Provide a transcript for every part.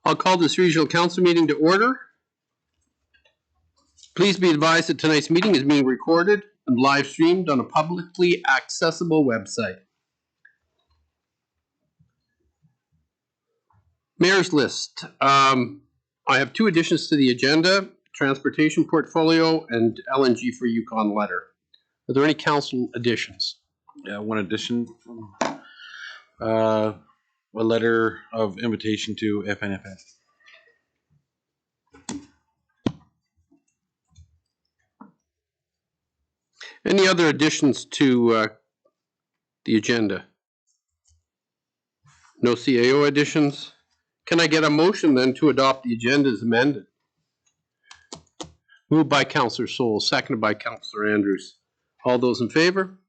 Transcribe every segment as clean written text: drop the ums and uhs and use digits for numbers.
I'll call this regional council meeting to order. Please be advised that tonight's meeting is being recorded and live streamed on a publicly accessible website. Mayor's list. I have two additions to the agenda: transportation portfolio and LNG for Yukon letter. Are there any council additions? Yeah, one addition. A letter of invitation to FNFS. Any other additions to the agenda? No CAO additions? Can I get a motion then to adopt the agenda as amended? Moved by Councillor Soul, seconded by Councillor Andrews. All those in favor?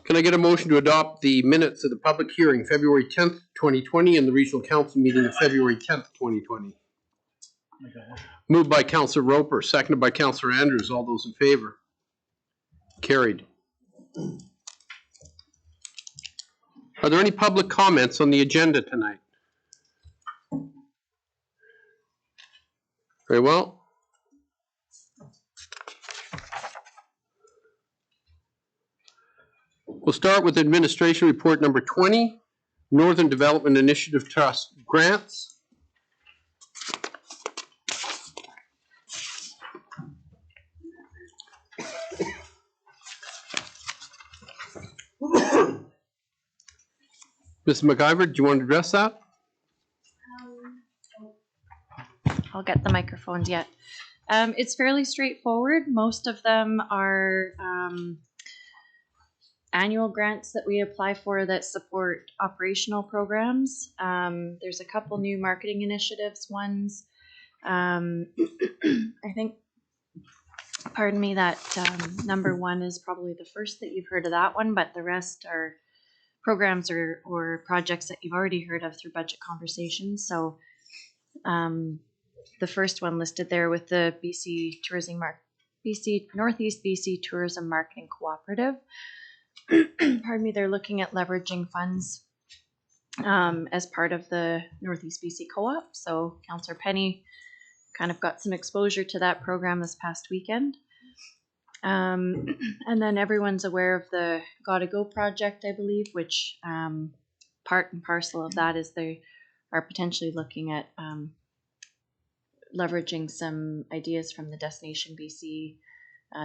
Can I get a motion to adopt the minutes of the public hearing February 10th, 2020 and the regional council meeting of February 10th, 2020? Moved by Councillor Roper, seconded by Councillor Andrews. All those in favor? Carried. Are there any public comments on the agenda tonight? Very well. We'll start with Administration Report number 20, Northern Development Initiative Trust grants. Ms. McIver, do you want to address that? I'll get the microphones yet. It's fairly straightforward. Most of them are annual grants that we apply for that support operational programs. There's a couple new marketing initiatives ones. I think, pardon me, that number one is probably the first that you've heard of that one, but the rest are programs or projects that you've already heard of through budget conversations. So the first one listed there with the Northeast BC Tourism Marketing Cooperative. Pardon me, they're looking at leveraging funds as part of the Northeast BC Co-op. So Councillor Penny kind of got some exposure to that program this past weekend. And then everyone's aware of the Gotta Go project, I believe, which part and parcel of that is they are potentially looking at leveraging some ideas from the Destination BC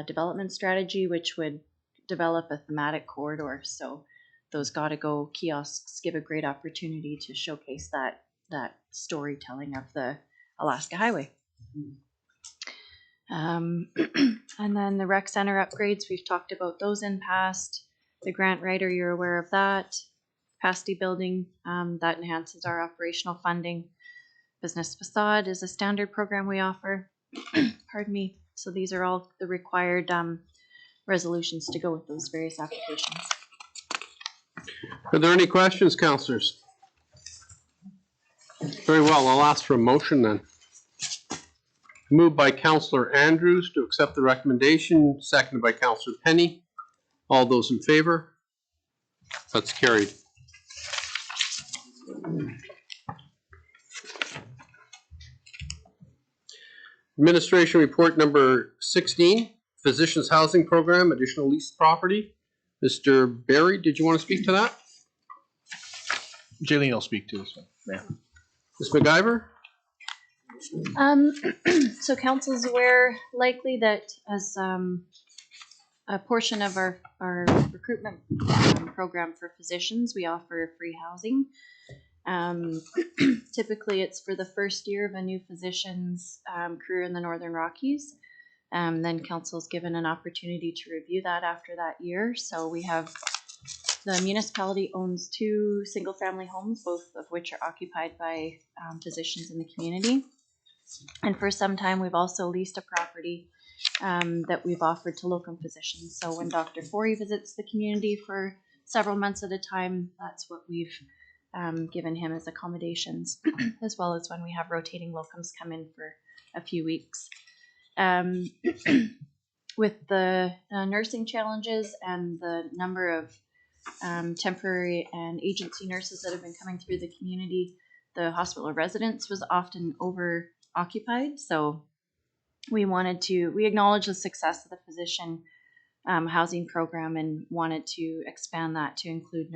development strategy, which would develop a thematic corridor. So those Gotta Go kiosks give a great opportunity to showcase that storytelling of the Alaska Highway. And then the rec center upgrades, we've talked about those in past. The grant writer, you're aware of that. Capacity building, that enhances our operational funding. Business facade is a standard program we offer. Pardon me. So these are all the required resolutions to go with those various applications. Are there any questions, councillors? Very well, I'll ask for a motion then. Moved by Councillor Andrews to accept the recommendation, seconded by Councillor Penny. All those in favor? That's carried. Administration Report number 16, Physicians Housing Program, additional leased property. Mr. Barry, did you want to speak to that? Jaylene will speak to this one. Yeah. Ms. McIver? So council is aware likely that as a portion of our recruitment program for physicians, we offer free housing. Typically it's for the first year of a new physician's career in the Northern Rockies. Then council is given an opportunity to review that after that year. So we have the municipality owns 2 single family homes, both of which are occupied by physicians in the community. And for some time we've also leased a property that we've offered to locum physicians. So when Dr. Forey visits the community for several months at a time, that's what we've given him as accommodations, as well as when we have rotating locums come in for a few weeks. With the nursing challenges and the number of temporary and agency nurses that have been coming through the community. The hospital residence was often over occupied, so we acknowledge the success of the physician housing program and wanted to expand that to include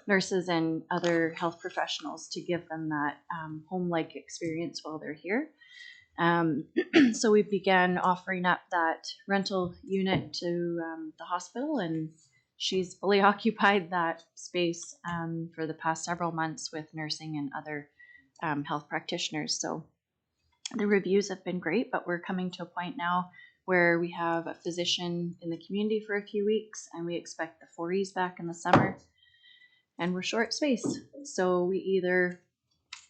nurses and other health professionals to give them that home-like experience while they're here. So we began offering up that rental unit to the hospital, and she's fully occupied that space for the past several months with nursing and other health practitioners. So the reviews have been great, but we're coming to a point now where we have a physician in the community for a few weeks, and we expect the 4Es back in the summer, and we're short space. So we either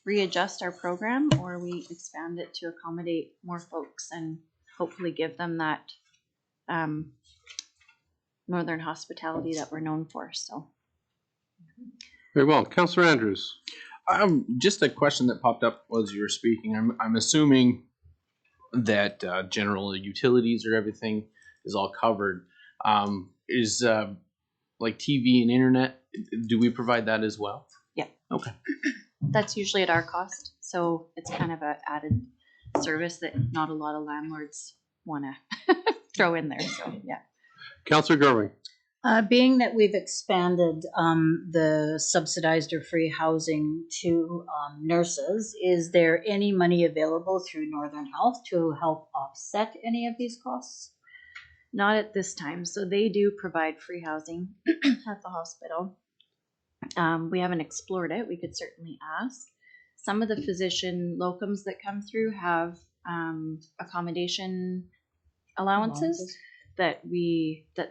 readjust our program or we expand it to accommodate more folks and hopefully give them that northern hospitality that we're known for. So Very well. Councillor Andrews. Just a question that popped up as you were speaking. I'm assuming that general utilities or everything is all covered. Is like TV and internet, do we provide that as well? Yeah. Okay. That's usually at our cost. So it's kind of an added service that not a lot of landlords want to throw in there. So yeah. Councillor Gerwing. Being that we've expanded the subsidized or free housing to nurses, is there any money available through Northern Health to help offset any of these costs? Not at this time. So they do provide free housing at the hospital. We haven't explored it. We could certainly ask. Some of the physician locums that come through have accommodation allowances that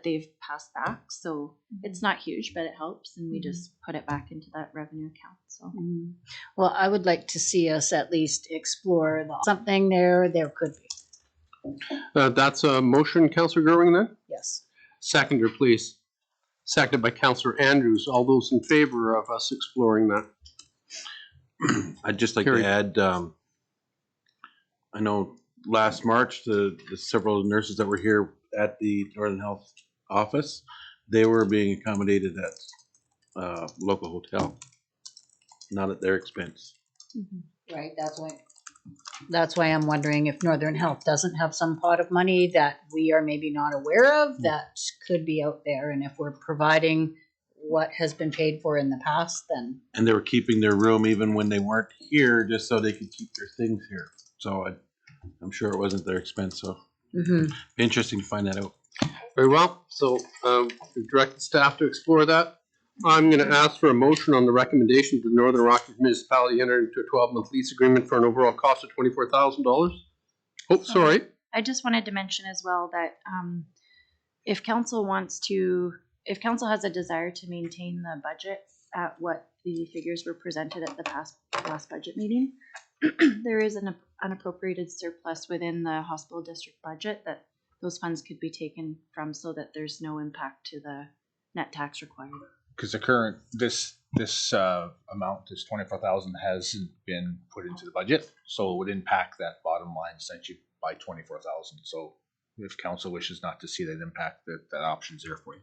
they've passed back. So it's not huge, but it helps, and we just put it back into that revenue account. So Well, I would like to see us at least explore something there. There could be. That's a motion, Councillor Gerwing, then? Yes. Seconder, please. Seconded by Councillor Andrews. All those in favor of us exploring that? I'd just like Carrie. to add, I know last March, the several nurses that were here at the Northern Health office, they were being accommodated at local hotel, not at their expense. Right. That's why I'm wondering if Northern Health doesn't have some pot of money that we are maybe not aware of that could be out there, and if we're providing what has been paid for in the past, then. And they were keeping their room even when they weren't here, just so they could keep their things here. So I'm sure it wasn't their expense. So interesting to find that out. Very well. So we direct the staff to explore that. I'm going to ask for a motion on the recommendation that the Northern Rockies Municipality enter into a 12-month lease agreement for an overall cost of $24,000. Oh, sorry. I just wanted to mention as well that if council has a desire to maintain the budget at what the figures were presented at the last budget meeting, there is an unappropriated surplus within the hospital district budget that those funds could be taken from, so that there's no impact to the net tax required. Because the current this amount, this 24,000, hasn't been put into the budget, so it would impact that bottom line essentially by 24,000. So if council wishes not to see that impact, that option's there for you.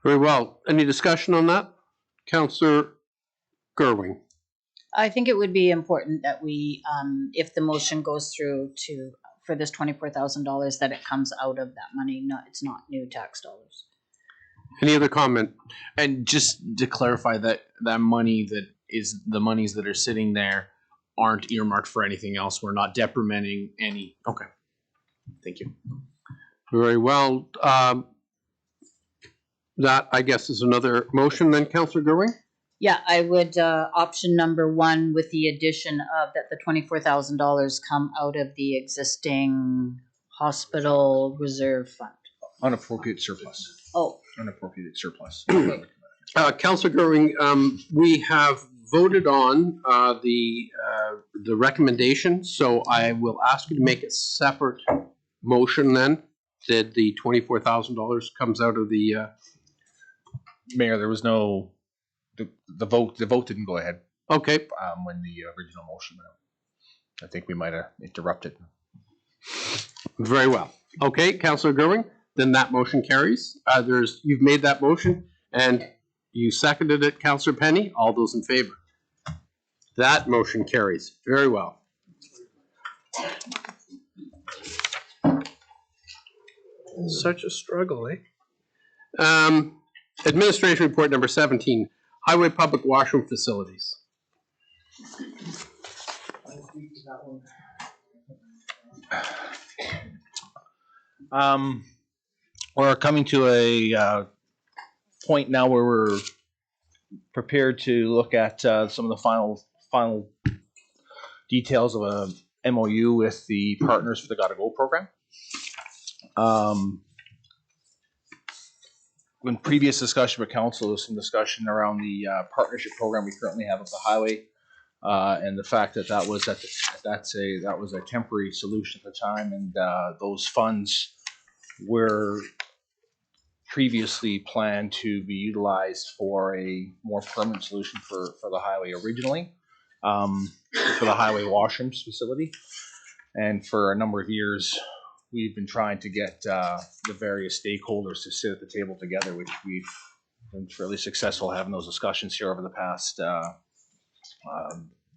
Very well. Any discussion on that? Councillor Gerwing. I think it would be important that we, if the motion goes through for this $24,000, that it comes out of that money. It's not new tax dollars. Any other comment? And just to clarify that money that is the monies that are sitting there aren't earmarked for anything else. We're not deprimenting any. Okay. Thank you. Very well. That, I guess, is another motion then, Councillor Gerwing? Yeah, I would, option number 1 with the addition of that the $24,000 come out of the existing hospital reserve fund. Unappropriated surplus. Oh. Unappropriated surplus. Councillor Gerwing, we have voted on the recommendation, so I will ask you to make a separate motion then, that the $24,000 comes out of the... Mayor, there was no, the vote didn't go ahead Okay. when the original motion went out. I think we might have interrupted. Very well. Okay, Councillor Gerwing? then that motion carries. You've made that motion and you seconded it, Councillor Penny. All those in favor? That motion carries. Very well. Such a struggle, eh? Administration report number 17, highway public washroom facilities. We're coming to a point now where we're prepared to look at some of the final details of a MOU with the partners for the Gotta Go program. When previous discussion with council, there was some discussion around the partnership program we currently have with the highway, and the fact that that was a temporary solution at the time, and those funds were previously planned to be utilized for a more permanent solution for the highway originally, for the highway washrooms facility. And for a number of years, we've been trying to get the various stakeholders to sit at the table together, which we've been fairly successful having those discussions here over the past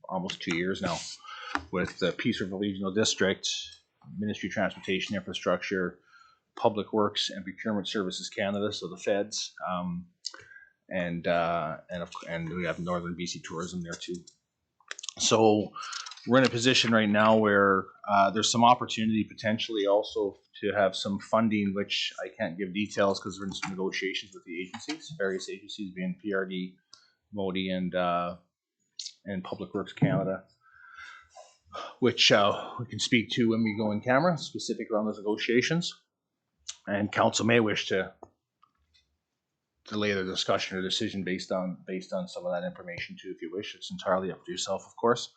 almost 2 years now, with the Peace River Regional District, Ministry of Transportation Infrastructure, Public Works and Procurement Services Canada, so the feds, and we have Northern BC Tourism there too. So we're in a position right now where there's some opportunity potentially also to have some funding, which I can't give details because we're in some negotiations with the agencies, various agencies being PRD, MODI, and Public Works Canada, which we can speak to when we go in camera, specific around those negotiations. And council may wish to delay the discussion or decision based on some of that information too, if you wish. It's entirely up to yourself, of course.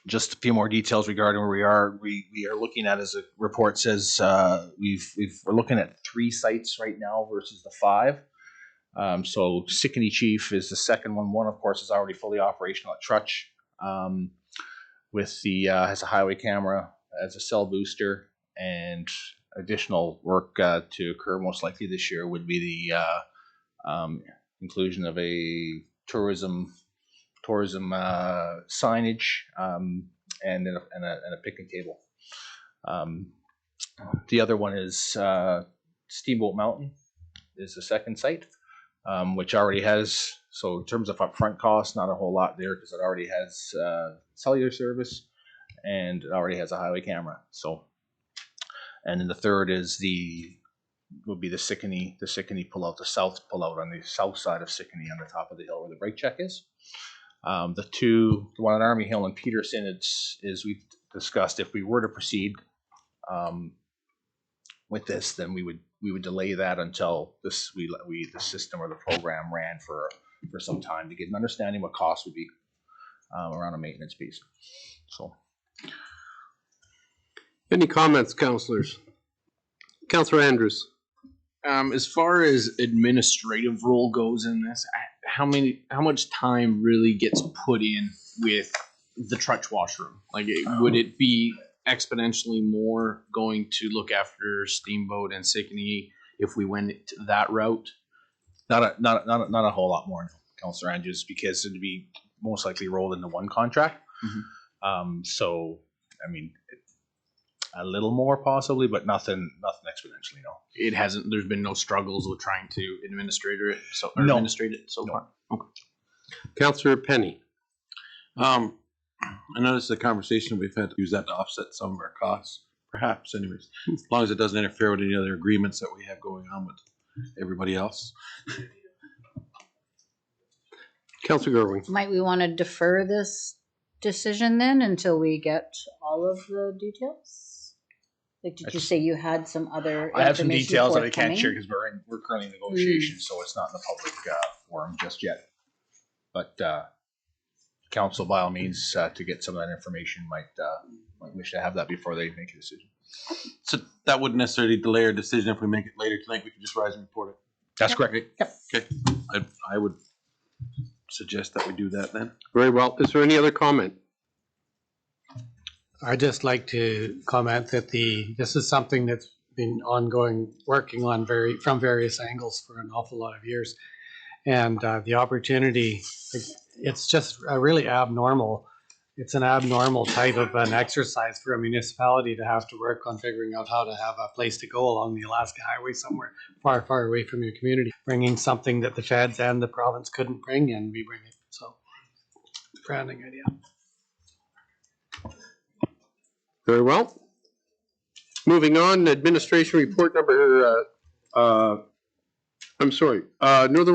Just a few more details regarding where we are. We are looking at, as the report says, we're looking at 3 sites right now versus the 5. So Sickany Chief is the second one. One, of course, is already fully operational at Trutch, with the has a highway camera, as a cell booster, and additional work to occur most likely this year would be the inclusion of a tourism signage, and a picnic table. The other one is Steamboat Mountain is the second site, which already has, so in terms of upfront costs, not a whole lot there because it already has cellular service and it already has a highway camera. So, and then the third is would be the Sickany pullout, the south pullout on the south side of Sickany on the top of the hill where the brake check is. The one at Army Hill and Peterson, is we've discussed, if we were to proceed with this, then we would delay that until the system or the program ran for some time to get an understanding what costs would be around a maintenance piece. So, Any comments, councillors? Councillor Andrews. As far as administrative role goes in this, how much time really gets put in with the Trutch washroom? Like, would it be exponentially more going to look after Steamboat and Sickany if we went that route? Not a whole lot more, Councillor Andrews, because it'd be most likely rolled into one contract. Mm-hmm. So, I mean, a little more possibly, but nothing exponentially. No, it hasn't. There's been no struggles with trying to administrate it so far. Okay. Councillor Penny. I noticed the conversation we've had to use that to offset some of our costs, perhaps. Anyways, as long as it doesn't interfere with any other agreements that we have going on with everybody else. Councillor Gerwing. Might we want to defer this decision then until we get all of the details? Like, did you say you had some other? I have some details that I can't forthcoming? share because we're currently in negotiations, so it's not in the public forum just yet. But council, by all means, to get some of that information, might wish to have that before they make a decision. So that wouldn't necessarily delay our decision. If we make it later tonight, we can just rise and report it. That's correct. Yep. Okay. I would suggest that we do that then. Very well. Is there any other comment? I'd just like to comment that this is something that's been ongoing, working on from various angles for an awful lot of years. And the opportunity, it's just a really abnormal, it's an abnormal type of an exercise for a municipality to have to work on figuring out how to have a place to go along the Alaska Highway somewhere far, far away from your community, bringing something that the feds and the province couldn't bring, and we bring it. So, branding idea. Very well. Moving on, administration report number, Northern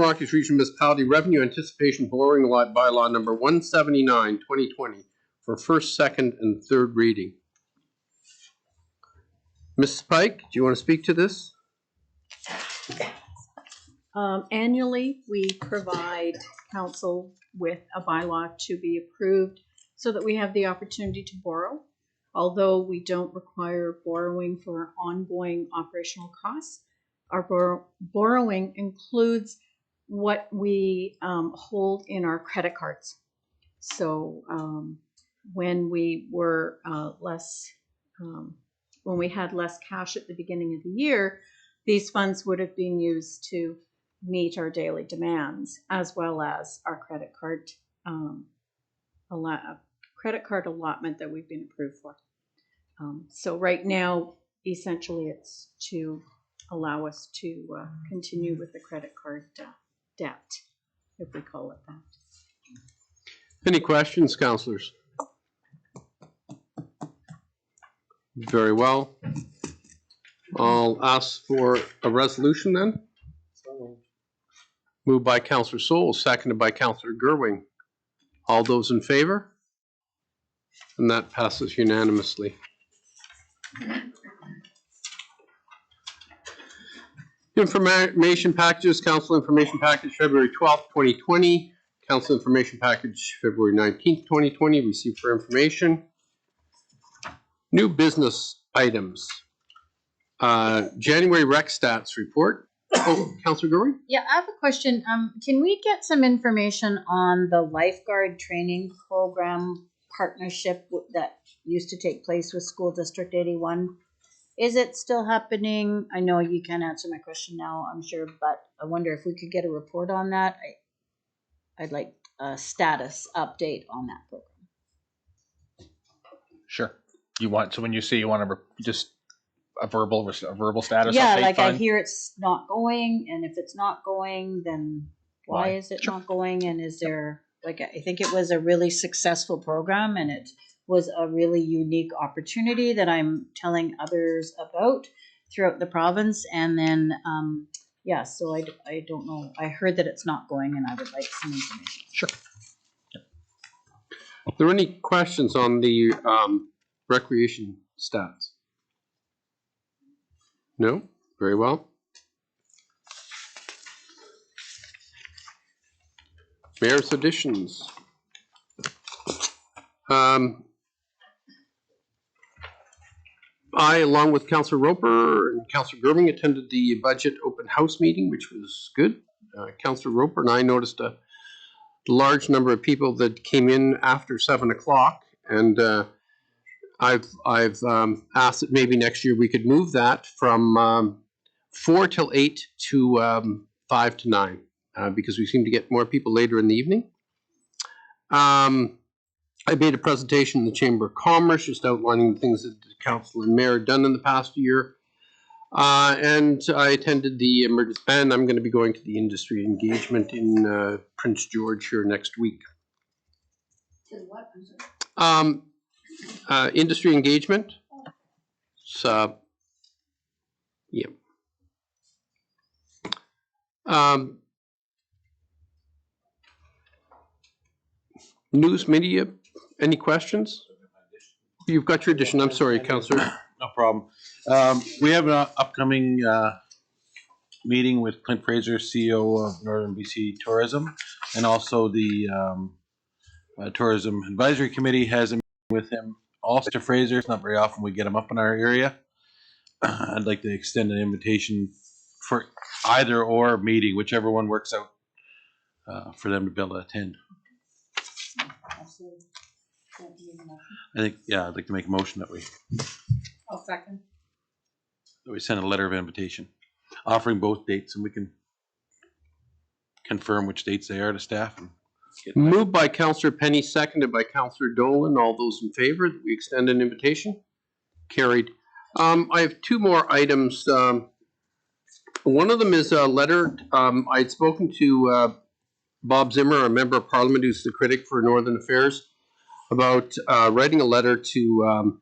Rockies Regional Municipality Revenue Anticipation Borrowing Lot Bylaw number 179, 2020 for first, second, and third reading. Ms. Pike, do you want to speak to this? Annually, we provide council with a bylaw to be approved so that we have the opportunity to borrow. Although we don't require borrowing for ongoing operational costs, our borrowing includes what we hold in our credit cards. So when we were when we had less cash at the beginning of the year, these funds would have been used to meet our daily demands, as well as our credit card allotment that we've been approved for. So right now, essentially, it's to allow us to continue with the credit card debt, if we call it that. Any questions, councillors? Very well. I'll ask for a resolution then. Moved by Councillor Soul, seconded by Councillor Gerwing. All those in favor? And that passes unanimously. Information packages, Council Information Package February 12th, 2020. Council Information Package February 19th, 2020, received for information. New business items. January rec stats report. Oh, Councillor Gurry? Yeah, I have a question. Can we get some information on the lifeguard training program partnership that used to take place with School District 81? Is it still happening? I know you can't answer my question now, I'm sure, but I wonder if we could get a report on that. I'd like a status update on that program. Sure. So when you say you want just a verbal status Yeah, update, like fine. I hear it's not going, and if it's not going, then why is it not going? And is there, like, I think it was a really successful program, and it was a really unique opportunity that I'm telling others about throughout the province. And then, yeah, so I don't know. I heard that it's not going, and I would like some information. Sure. Are there any questions on the recreation stats? No? Very well. Mayor's additions. I, along with Councillor Roper and Councillor Gerving, attended the budget open house meeting, which was good. Councillor Roper and I noticed a large number of people that came in after 7 o'clock, and I've asked that maybe next year we could move that from 4 till 8 to 5 to 9, because we seem to get more people later in the evening. I made a presentation in the Chamber of Commerce, just outlining the things that the council and mayor had done in the past year. And I attended the emergency band. I'm going to be going to the industry engagement in Prince George here next week. Industry engagement. So, yeah. News media. Any questions? You've got your addition. I'm sorry, Councillor. No problem. We have an upcoming meeting with Clint Fraser, CEO of Northern BC Tourism, and also the Tourism Advisory Committee has a meeting with him. Also to Fraser, it's not very often we get him up in our area. I'd like to extend an invitation for either or meeting, whichever one works out for them to be able to attend. I think, yeah, I'd like to make a motion that we. I'll second. that we send a letter of invitation offering both dates, and we can confirm which dates they are to staff. And get back. Moved by Councillor Penny, seconded by Councillor Dolan. All those in favor that we extend an invitation? Carried. I have two more items. One of them is a letter. I had spoken to Bob Zimmer, a member of Parliament who's the critic for Northern Affairs, about writing a letter to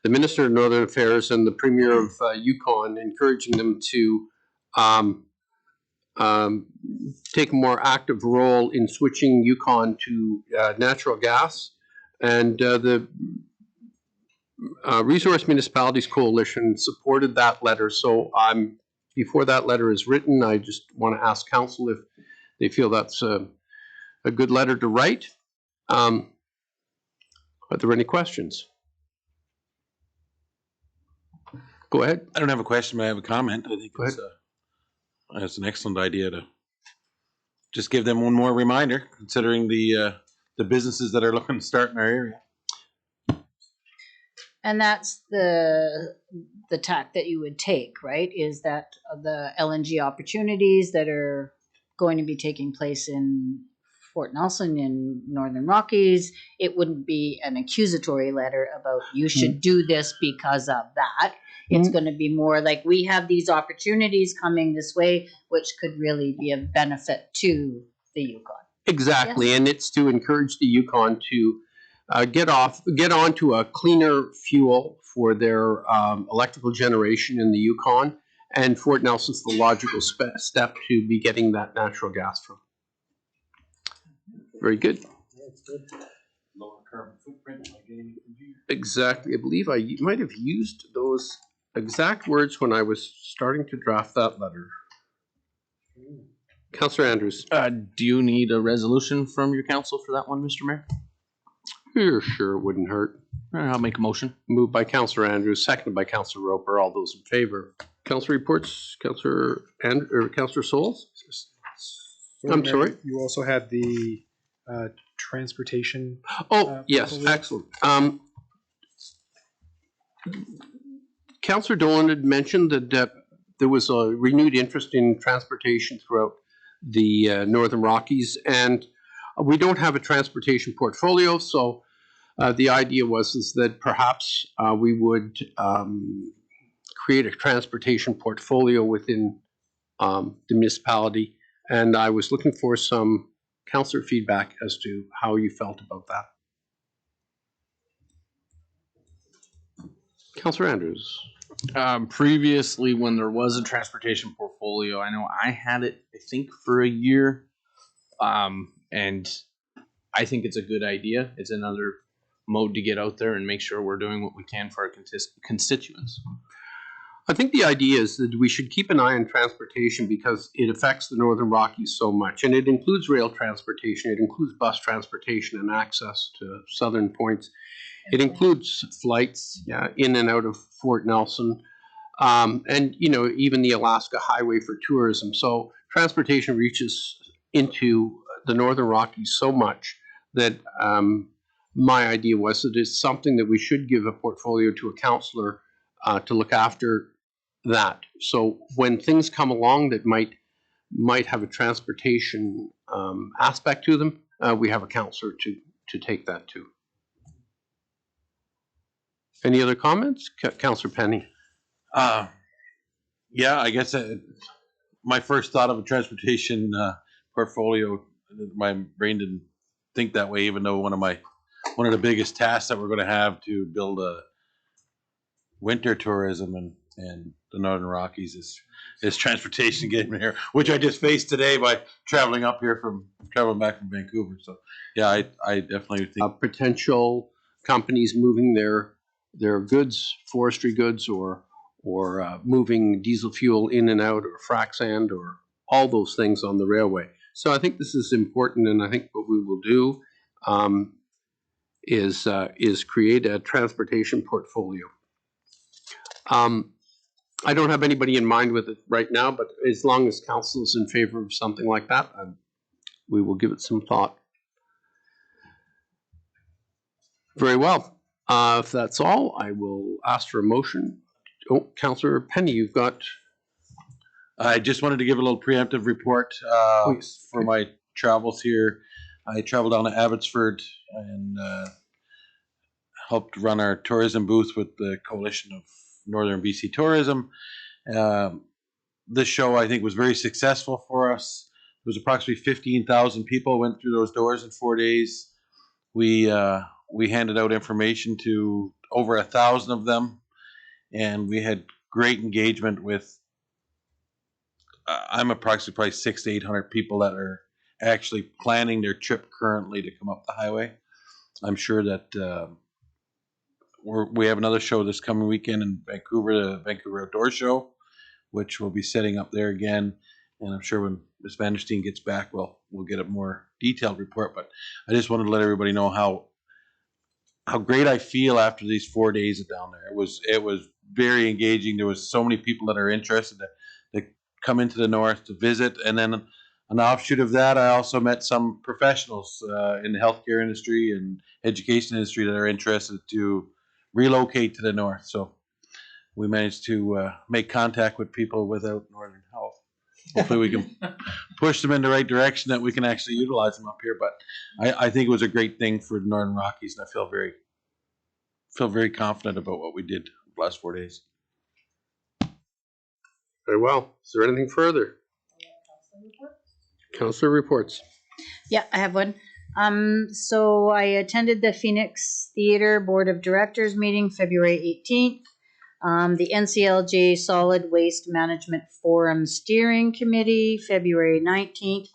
the Minister of Northern Affairs and the Premier of Yukon, encouraging them to take a more active role in switching Yukon to natural gas. And the Resource Municipalities Coalition supported that letter. So before that letter is written, I just want to ask Council if they feel that's a good letter to write. Are there any questions? Go ahead. I don't have a question, but I have a comment. I think it's an excellent idea to just give them one more reminder, considering the businesses that are looking to start in our area. And that's the tack that you would take, right? Is that the LNG opportunities that are going to be taking place in Fort Nelson in Northern Rockies, it wouldn't be an accusatory letter about you should do this because of that. It's going to be more like we have these opportunities coming this way, which could really be of benefit to the Yukon. Exactly, and it's to encourage the Yukon to get onto a cleaner fuel for their electrical generation in the Yukon, and Fort Nelson's the logical step to be getting that natural gas from. Very good. Lower carbon footprint by getting it from here. Exactly. I believe I might have used those exact words when I was starting to draft that letter. Councillor Andrews. Do you need a resolution from your council for that one, Mr. Mayor? Sure, it wouldn't hurt. All right, I'll make a motion. Moved by Councillor Andrews, seconded by Councillor Roper. All those in favor. Councillor reports, Councillor Souls? I'm sorry? You also had the transportation. Yes, portfolio? excellent. Councillor Dolan had mentioned that there was a renewed interest in transportation throughout the Northern Rockies, and we don't have a transportation portfolio, so the idea was that perhaps we would create a transportation portfolio within the municipality, and I was looking for some councillor feedback as to how you felt about that. Councillor Andrews. Previously, when there was a transportation portfolio, I know I had it, I think, for a year. And I think it's a good idea. It's another mode to get out there and make sure we're doing what we can for our constituents. I think the idea is that we should keep an eye on transportation because it affects the Northern Rockies so much. And it includes rail transportation, it includes bus transportation and access to southern points. It includes flights in and out of Fort Nelson, and even the Alaska Highway for tourism. So transportation reaches into the Northern Rockies so much that my idea was that it's something that we should give a portfolio to a councillor to look after that. So when things come along that might have a transportation aspect to them, we have a councillor to take that to. Any other comments? Councillor Penny. Yeah, I guess my first thought of a transportation portfolio, my brain didn't think that way, even though one of the biggest tasks that we're going to have to build a winter tourism in the Northern Rockies is transportation getting here, which I just faced today by traveling back from Vancouver. So yeah, I definitely think Potential companies moving their goods, forestry goods, or moving diesel fuel in and out, or frac sand, or all those things on the railway. So I think this is important, and I think what we will do is create a transportation portfolio. I don't have anybody in mind with it right now, but as long as council is in favor of something like that, we will give it some thought. Very well. If that's all, I will ask for a motion Oh, Councillor Penny, you've got, I just wanted to give a little preemptive report Please. for my travels here. I traveled down to Abbotsford and helped run our tourism booth with the Coalition of Northern BC Tourism. This show, I think, was very successful for us. There was approximately 15,000 people went through those doors in 4 days. We handed out information to over 1,000 of them, and we had great engagement with. I'm approximately probably 600 to 800 people that are actually planning their trip currently to come up the highway. I'm sure that we have another show this coming weekend in Vancouver, the Vancouver Outdoor Show, which we'll be setting up there again. And I'm sure when Ms. Vandersteen gets back, we'll get a more detailed report. But I just wanted to let everybody know how great I feel after these 4 days down there. It was very engaging. There was so many people that are interested to come into the north to visit, and then an offshoot of that, I also met some professionals in the healthcare industry and education industry that are interested to relocate to the north. So we managed to make contact with people without Northern Health. Hopefully we can push them in the right direction that we can actually utilize them up here. But I think it was a great thing for the Northern Rockies, and I feel very confident about what we did the last 4 days. very well. Is there anything further? Councillor reports. Yeah, I have one. So I attended the Phoenix Theater Board of Directors meeting February 18th. The NCLJ Solid Waste Management Forum Steering Committee, February 19th.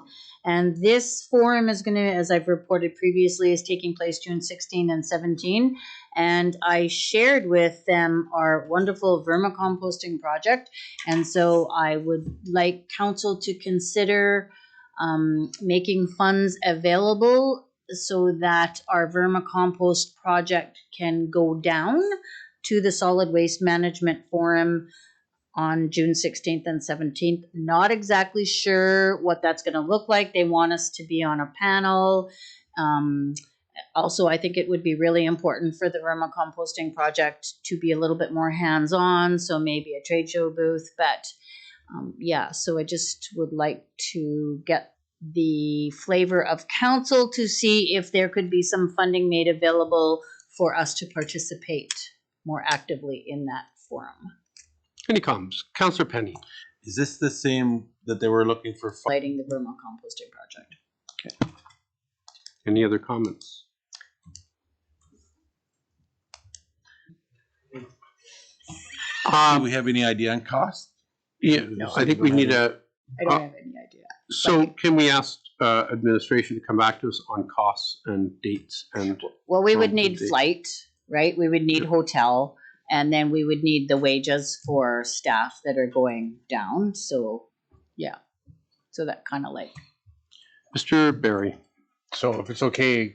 And this forum is going to, as I've reported previously, is taking place June 16 and 17. And I shared with them our wonderful vermicomposting project. And so I would like council to consider making funds available so that our vermicompost project can go down to the Solid Waste Management Forum on June 16th and 17th. Not exactly sure what that's going to look like. They want us to be on a panel. Also, I think it would be really important for the vermicomposting project to be a little bit more hands-on, so maybe a trade show booth. But yeah, so I just would like to get the flavor of council to see if there could be some funding made available for us to participate more actively in that forum. Any comments? Councillor Penny. Is this the same that they were looking for? Lighting the vermicomposting project. Okay. Any other comments? Do we have any idea on cost? Yeah, I think we need a. I don't have any idea. So can we ask administration to come back to us on costs and dates and? Well, we would From need the- flight, right? We would need hotel, and then we would need the wages for staff that are going down. So, yeah. So that kind of like. Mr. Barry. So if it's okay,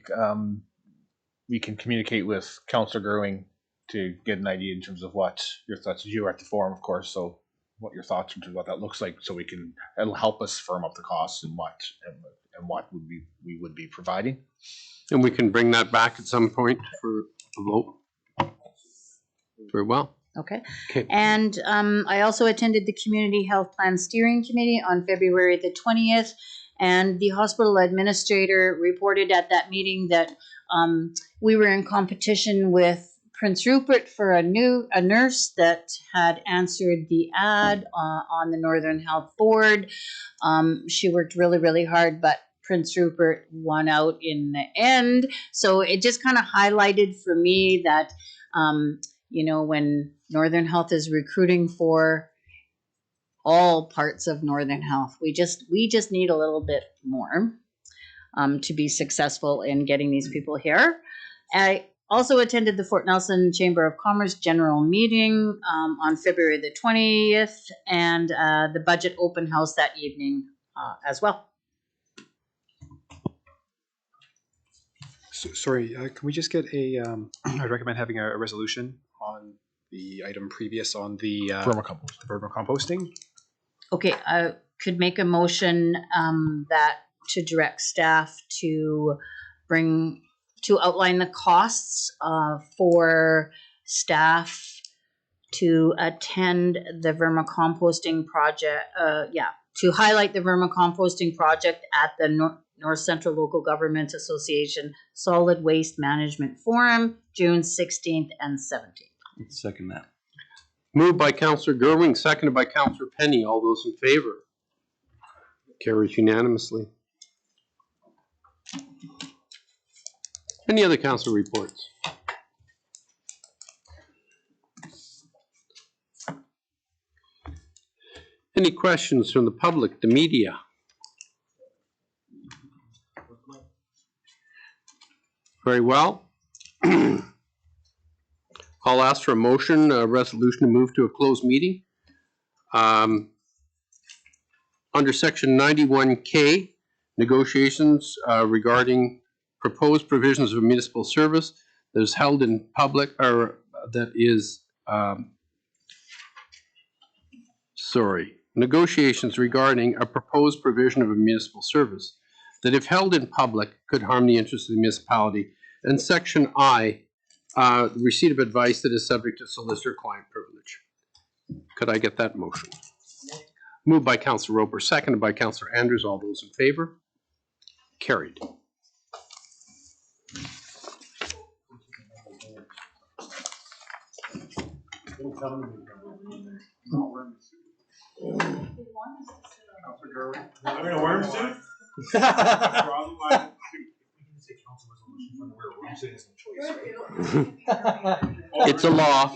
we can communicate with Councillor Gerwing to get an idea in terms of what your thoughts. You were at the forum, of course, so what your thoughts in terms of what that looks like, so it'll help us firm up the costs and what we would be providing. And we can bring that back at some point for a vote. Very well. Okay. Okay. And I also attended the Community Health Plan Steering Committee on February the 20th. And the hospital administrator reported at that meeting that we were in competition with Prince Rupert for a nurse that had answered the ad on the Northern Health Board. She worked really, really hard, but Prince Rupert won out in the end. So it just kind of highlighted for me that, you know, when Northern Health is recruiting for all parts of Northern Health, we just need a little bit more to be successful in getting these people here. I also attended the Fort Nelson Chamber of Commerce general meeting on February the 20th, and the budget open house that evening as well. So, sorry, can we just get a, I'd recommend having a resolution on the item previous on the vermicomposting. Okay, I could make a motion that to direct staff to outline the costs for staff to attend the vermicomposting project, to highlight the vermicomposting project at the North Central Local Government Association Solid Waste Management Forum, June 16th and 17th. Second that. Moved by Counselor Gerwing, seconded by Counselor Penny. All those in favor? Carries unanimously. Any other council reports? Any questions from the public, the media? Very well. I'll ask for a motion, a resolution to move to a closed meeting. Under section 91K, negotiations regarding proposed provisions of municipal service that is held in public, or that is, negotiations regarding a proposed provision of a municipal service that if held in public could harm the interests of the municipality. And section I, receipt of advice that is subject to solicitor-client privilege. Could I get that motion? Moved by Councilor Roper, seconded by Councilor Andrews. All those in favor? Carried. I'm in a worm suit? It's a law.